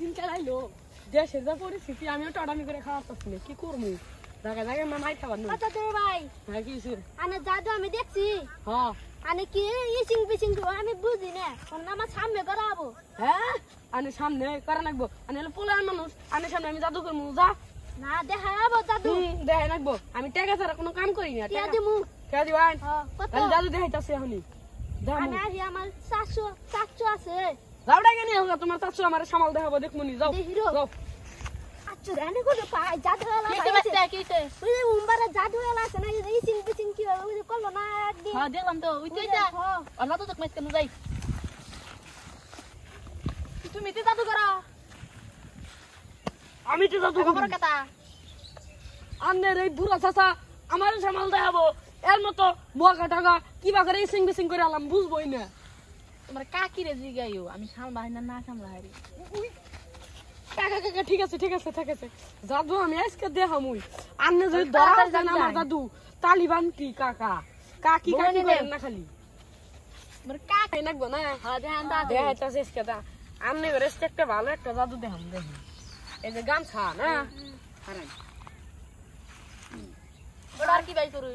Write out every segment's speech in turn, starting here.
দিন চালাইলো দেশের যা পরিস্থিতি আমিও টড়ামি করে খাওয়া পাচ্ছি না কি করবো জায়গা জায়গায় মামাই খাবার না আচ্ছা তোর ভাই হ্যাঁ কি আনে জাদু আমি দেখছি হ্যাঁ আনে কি ইসিং পিসিং আমি বুঝি না ওর নাম সামনে করাবো হ্যাঁ আনে সামনে করা লাগবো আনে হলো পোলার মানুষ আনে সামনে আমি জাদু করবো যা না দেখাবো জাদু দেখাই লাগবো আমি টাকা ছাড়া কোনো কাম করি না টিয়া দিমু টাকা দিবাই কত তাহলে জাদু দেখাইতাছে এখনই আমি আহি আমার চাচু আছে যাও টাকা নিয়ে হোক তোমার চাচু আমার সামাল দেখাবো দেখমুনি যাও দেখিরো যাও আচ্ছা রানে কোন পাই জাদু वाला কিতে বাচ্চা কিতে ওই যে উম্বারে জাদু वाला আছে না ইসিং পিসিং কি ওই যে করলো না একদিন হ্যাঁ দেখলাম তো ওই তো এটা অন্য তো দেখমাইছ কেন যাই তুমি তে জাদু করো আমি তো জাদু করো করব কথা আন্নের এই বুড়া চাচা আমার সামাল দেখাবো এর মতো বোকা টাকা কিবা করে সিং বিসিং করে আলাম বুঝবই না তোমার কাকি রে জিগাইও আমি সামলাই না সামলাই কাকা কাকা ঠিক আছে জাদু আমি আজকে দেখামুই আন্নে যদি ধরা যায় না আমার জাদু তালিবান কি কাকা কাকি কাকি করেন না খালি তোমার কাকি এই নাকবো না হ্যাঁ দেখান দা দেখাইতাছে আজকে তা আন্নে করে একটা ভালো একটা জাদু দেখাম দেখি এই যে গামছা না হারাই বড় আর কি বাই করু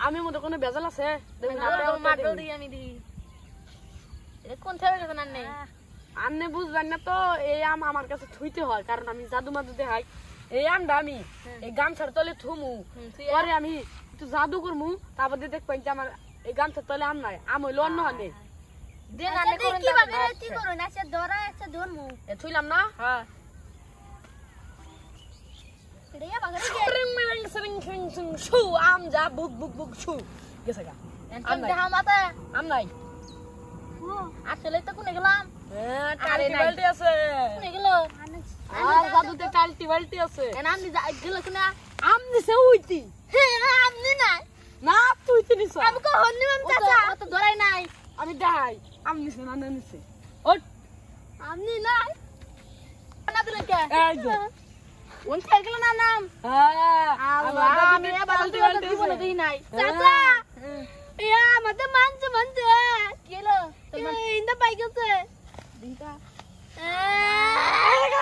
আমি মধ্যে কোনো বেজাল আছে দেখুন মাটল দি আমি দি এটা কোন থেকে গেছেন আন্নে আন্নে বুঝবেন না তো এই আম আমার কাছে থুইতে হয় কারণ আমি জাদু মাদু দেখাই এই আমটা আমি এই গামছার তলে থুমু পরে আমি একটু জাদু করমু তারপর দিয়ে দেখবেন যে আমার এই গামছার তলে আম নাই আম হইলো অন্য আনে দেন আন্নে করুন কি ভাবে কি করুন আছে ধরা আছে ধরমু এ থুইলাম না হ্যাঁ রেয়া বাগরে রিং মিলিং সিং সিং সিং শু আম যা বুক বুক বুক শু গেছে গা এনকম দেখা মাতা আম নাই আসলে তো কোনে গেলাম হ্যাঁ টালটি বালটি আছে কোনে গেল আর জাদুতে টালটি বালটি আছে এন আমি গেল কোনা আম দিছে উইতি আমনি নাই না তুই তো নিছ আমি কো হন্নি মাম চাচা ও তো ধরাই নাই আমি দেখাই আম নিছে না না নিছে ওট আমনি নাই না দিলে কে এই যে কোন থেকে গেল না নাম হ্যাঁ আল্লাহ আমি বালতি বালতি জীবনে দেই নাই চাচা ইয়া মতে মানছে কি হলো ইন্দা পাই গেছে দিনটা এ